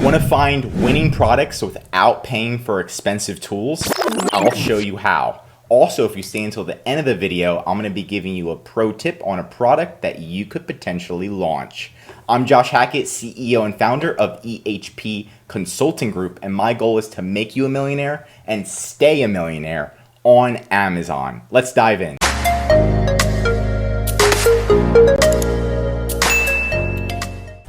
Want to find winning products without paying for expensive tools? I'll show you how. Also, if you stay until the end of the video, I'm going to be giving you a pro tip on a product that you could potentially launch. I'm Josh Hackett, CEO and founder of EHP Consulting Group, and my goal is to make you a millionaire and stay a millionaire on Amazon. Let's dive in.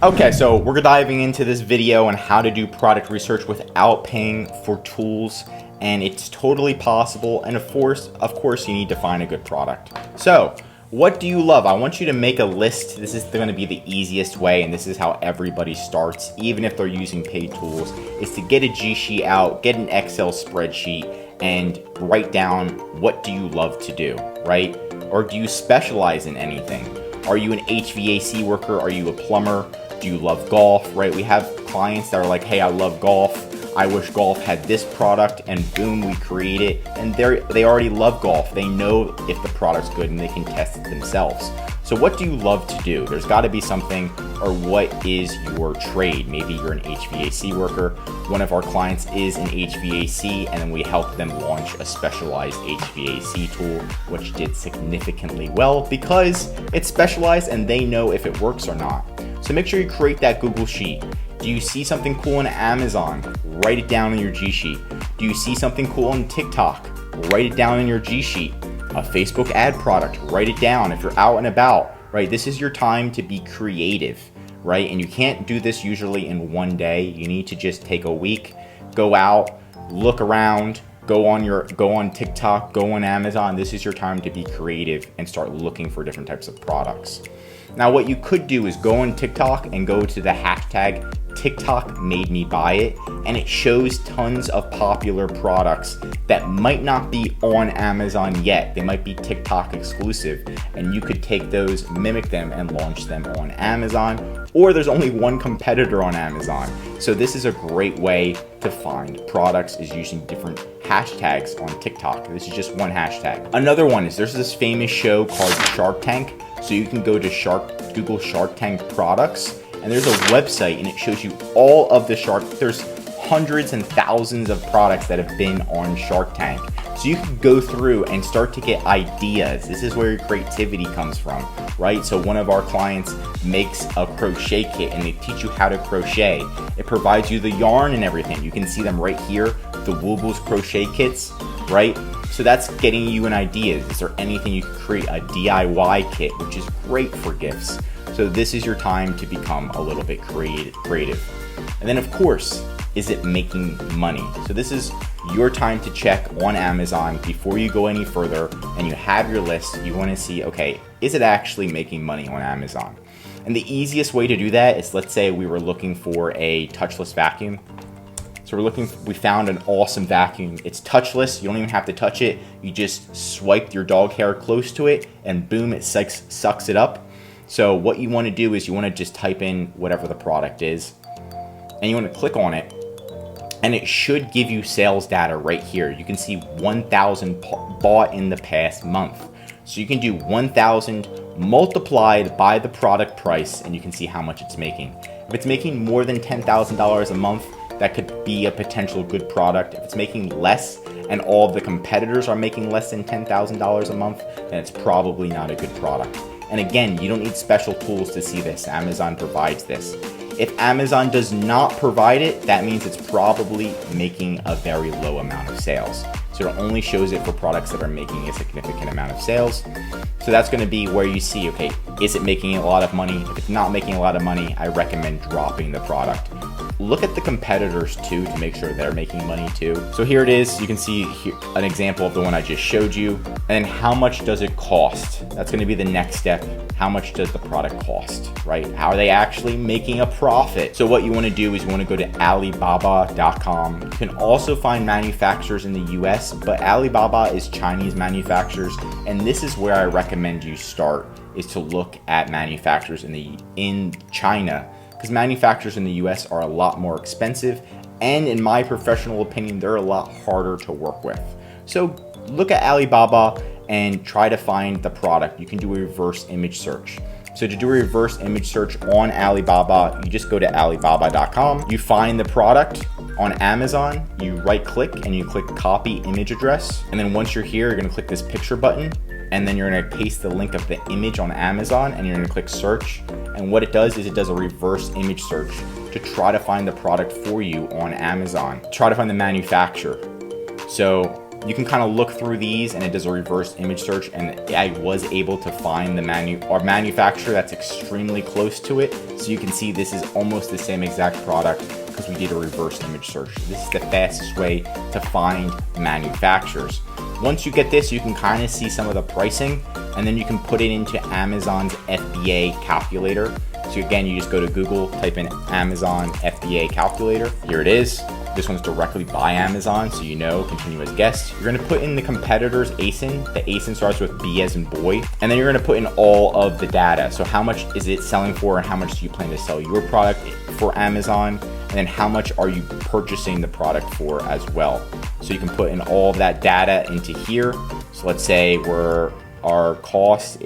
Okay, so we're diving into this video on how to do product research without paying for tools, and it's totally possible. And of course, you need to find a good product. So, what do you love? I want you to make a list. This is going to be the easiest way, and this is how everybody starts, even if they're using paid tools, is to get a G sheet out, get an Excel spreadsheet, and write down what do you love to do, right? Or do you specialize in anything? Are you an HVAC worker? Are you a plumber? Do you love golf, right? We have clients that are like, hey, I love golf. I wish golf had this product, and boom, we create it. And they already love golf. They know if the product's good and they can test it themselves. So what do you love to do? There's got to be something, or what is your trade? Maybe you're an HVAC worker. One of our clients is an HVAC, and then we help them launch a specialized HVAC tool, which did significantly well because it's specialized and they know if it works or not. So make sure you create that Google Sheet. Do you see something cool on Amazon? Write it down in your G Sheet. Do you see something cool on TikTok? Write it down in your G Sheet. A Facebook ad product, write it down. If you're out and about, right? This is your time to be creative, right? And you can't do this usually in one day. You need to just take a week, go out, look around, go on TikTok, go on Amazon. This is your time to be creative and start looking for different types of products. Now, what you could do is go on TikTok and go to the hashtag TikTok made me buy it, and it shows tons of popular products that might not be on Amazon yet. They might be TikTok exclusive, and you could take those, mimic them, and launch them on Amazon. Or there's only one competitor on Amazon. So this is a great way to find products, is using different hashtags on TikTok. This is just one hashtag. Another one is there's this famous show called Shark Tank. So you can go to Google Shark Tank products, and there's a website, and it shows you all of the there's hundreds and thousands of products that have been on Shark Tank. So you can go through and start to get ideas. This is where your creativity comes from, right? So one of our clients makes a crochet kit, and they teach you how to crochet. It provides you the yarn and everything. You can see them right here, the Woobles crochet kits, right? So that's getting you an idea. Is there anything you could create? A DIY kit, which is great for gifts. So this is your time to become a little bit creative. And then of course, is it making money? So this is your time to check on Amazon before you go any further, and you have your list. You want to see, okay, is it actually making money on Amazon? And the easiest way to do that is, let's say we were looking for a touchless vacuum. So we found an awesome vacuum. It's touchless. You don't even have to touch it. You just swipe your dog hair close to it, and boom, it sucks it up. So what you want to do is you want to just type in whatever the product is, and you want to click on it, and it should give you sales data right here. You can see 1,000 bought in the past month. So you can do 1,000 multiplied by the product price, and you can see how much it's making. If it's making more than $10,000 a month, that could be a potential good product. If it's making less, and all of the competitors are making less than $10,000 a month, then it's probably not a good product. And again, you don't need special tools to see this. Amazon provides this. If Amazon does not provide it, that means it's probably making a very low amount of sales. So it only shows it for products that are making a significant amount of sales. So that's going to be where you see, okay, is it making a lot of money? If it's not making a lot of money, I recommend dropping the product. Look at the competitors too to make sure they're making money too. So here it is. You can see here an example of the one I just showed you. And how much does it cost? That's going to be the next step. How much does the product cost, right? How are they actually making a profit? So what you want to do is you want to go to Alibaba.com. You can also find manufacturers in the US, but Alibaba is Chinese manufacturers. And this is where I recommend you start, is to look at manufacturers in China, because manufacturers in the US are a lot more expensive, and in my professional opinion, they're a lot harder to work with. So look at Alibaba and try to find the product. You can do a reverse image search. So to do a reverse image search on Alibaba, you just go to alibaba.com, you find the product on Amazon, you right click and you click copy image address. And then once you're here, you're gonna click this picture button, and then you're gonna paste the link of the image on Amazon, and you're gonna click search. And what it does is it does a reverse image search to try to find the product for you on Amazon, try to find the manufacturer. So you can kind of look through these, and it does a reverse image search, and I was able to find the manufacturer that's extremely close to it. So you can see this is almost the same exact product because we did a reverse image search. This is the fastest way to find manufacturers. Once you get this, you can kind of see some of the pricing, and then you can put it into Amazon's FBA Calculator. So again, you just go to Google, type in Amazon FBA Calculator. Here it is. This one's directly by Amazon, so you know, continue as guest. You're gonna put in the competitor's ASIN. The ASIN starts with B as in boy. And then you're gonna put in all of the data. So how much is it selling for, and how much do you plan to sell your product for Amazon? And then how much are you purchasing the product for as well? So you can put in all of that data into here. So let's say our cost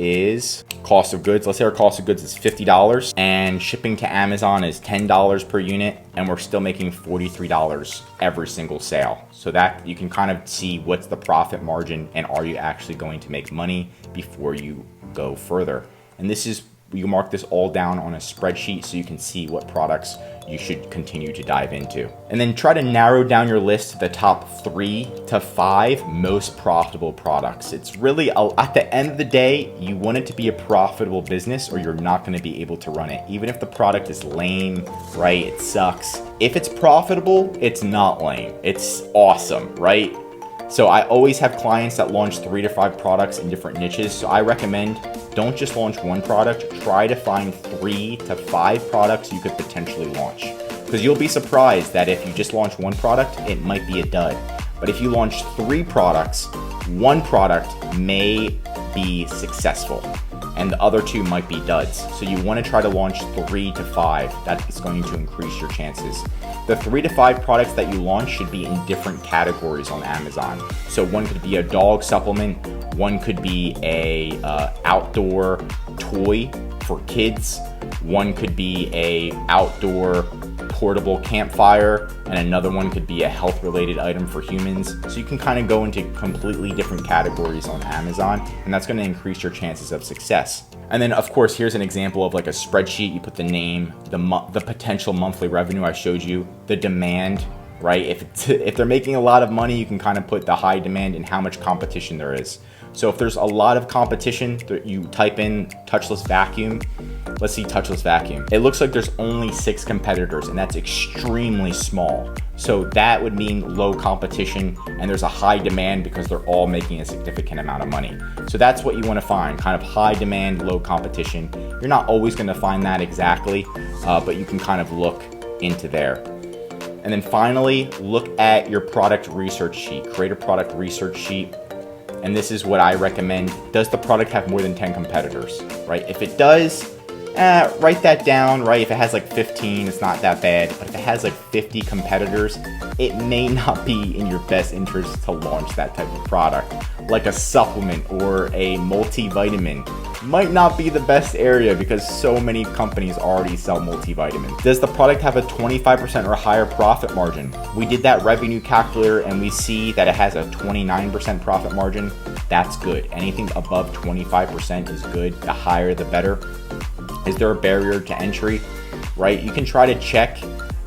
of goods. Let's say our cost of goods is $50 and shipping to Amazon is $10 per unit, and we're still making $43 every single sale. So that you can kind of see what's the profit margin, and are you actually going to make money before you go further. And this is, you mark this all down on a spreadsheet so you can see what products you should continue to dive into. And then try to narrow down your list to the top 3 to 5 most profitable products. It's really, at the end of the day, you want it to be a profitable business, or you're not gonna be able to run it. Even if the product is lame, right? It sucks. If it's profitable, it's not lame. It's awesome, right? So I always have clients that launch 3 to 5 products in different niches. So I recommend, don't just launch one product, try to find 3 to 5 products you could potentially launch. Because you'll be surprised that if you just launch one product, it might be a dud. But if you launch 3 products, one product may be successful and the other 2 might be duds. So you want to try to launch 3 to 5. That is going to increase your chances. The 3 to 5 products that you launch should be in different categories on Amazon. So one could be a dog supplement, one could be a outdoor toy for kids, one could be a outdoor portable campfire, and another one could be a health-related item for humans. So you can kind of go into completely different categories on Amazon, and that's going to increase your chances of success. And then of course, here's an example of like a spreadsheet. You put the name, the potential monthly revenue I showed you, the demand, right? If they're making a lot of money, you can kind of put the high demand and how much competition there is. So if there's a lot of competition, you type in touchless vacuum. Let's see touchless vacuum. It looks like there's only 6 competitors, and that's extremely small. So that would mean low competition, and there's a high demand because they're all making a significant amount of money. So that's what you want to find, kind of high demand, low competition. You're not always going to find that exactly, but you can kind of look into there. And then finally, look at your product research sheet. Create a product research sheet. And this is what I recommend. Does the product have more than 10 competitors, right? If it does, write that down, right? If it has like 15, it's not that bad. But if it has like 50 competitors, it may not be in your best interest to launch that type of product. Like a supplement or a multivitamin might not be the best area because so many companies already sell multivitamins. Does the product have a 25% or higher profit margin? We did that revenue calculator and we see that it has a 29% profit margin. That's good. Anything above 25% is good. The higher, the better. Is there a barrier to entry, right? You can try to check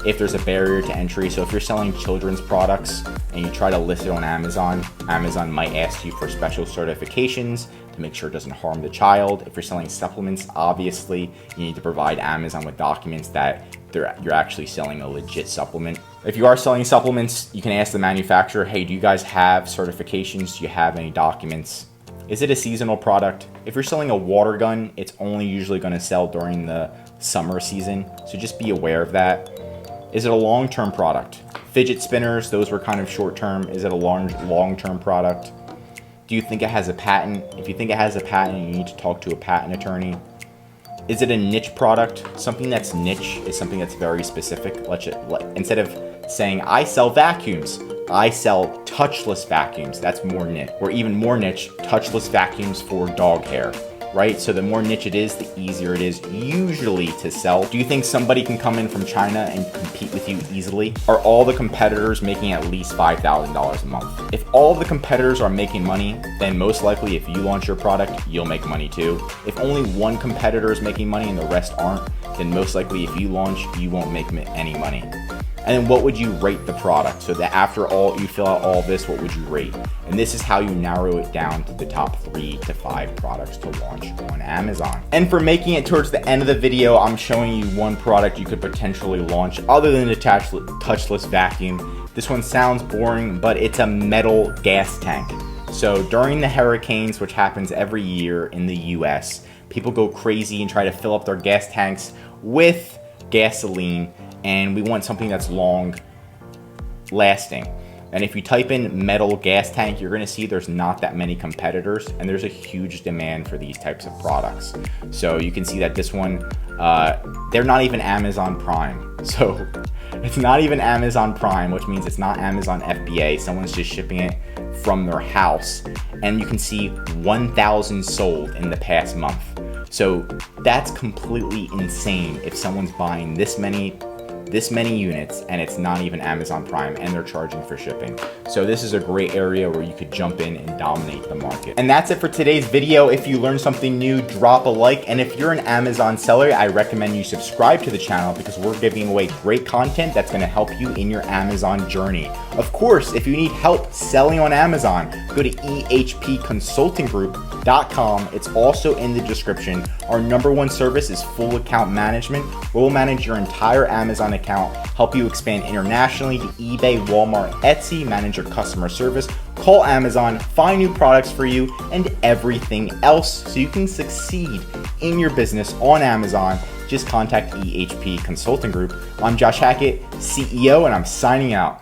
if there's a barrier to entry. So if you're selling children's products and you try to list it on Amazon, Amazon might ask you for special certifications to make sure it doesn't harm the child. If you're selling supplements, obviously you need to provide Amazon with documents that you're actually selling a legit supplement. If you are selling supplements, you can ask the manufacturer, hey, do you guys have certifications? Do you have any documents? Is it a seasonal product? If you're selling a water gun, it's only usually going to sell during the summer season. So just be aware of that. Is it a long-term product? Fidget spinners, those were kind of short-term. Is it a long-term product? Do you think it has a patent? If you think it has a patent, you need to talk to a patent attorney. Is it a niche product? Something that's niche is something that's very specific. Instead of saying, I sell vacuums, I sell touchless vacuums. That's more niche. Or even more niche, touchless vacuums for dog hair. right? So the more niche it is, the easier it is usually to sell. Do you think somebody can come in from China and compete with you easily? Are all the competitors making at least $5,000 a month? If all of the competitors are making money, then most likely if you launch your product, you'll make money too. If only one competitor is making money and the rest aren't, then most likely if you launch, you won't make any money. And then what would you rate the product? So that after all, you fill out all this, what would you rate? And this is how you narrow it down to the top 3 to 5 products to launch on Amazon. And for making it towards the end of the video, I'm showing you one product you could potentially launch other than the touchless vacuum. This one sounds boring, but it's a metal gas tank. So during the hurricanes, which happens every year in the US, people go crazy and try to fill up their gas tanks with gasoline, and we want something that's long lasting. And if you type in metal gas tank, you're gonna see there's not that many competitors, and there's a huge demand for these types of products. So you can see that this one, they're not even Amazon Prime. So it's not even Amazon Prime, which means it's not Amazon FBA. Someone's just shipping it from their house. And you can see 1,000 sold in the past month. So that's completely insane if someone's buying this many units and it's not even Amazon Prime and they're charging for shipping. So this is a great area where you could jump in and dominate the market. And that's it for today's video. If you learned something new, drop a like. And if you're an Amazon seller, I recommend you subscribe to the channel because we're giving away great content that's gonna help you in your Amazon journey. Of course, if you need help selling on Amazon, go to ehpconsultinggroup.com. It's also in the description. Our #1 service is full account management, where we'll manage your entire Amazon account, help you expand internationally to eBay, Walmart, Etsy, manage your customer service, call Amazon, find new products for you, and everything else so you can succeed in your business on Amazon. Just contact EHP Consulting Group. I'm Josh Hackett, CEO, and I'm signing out.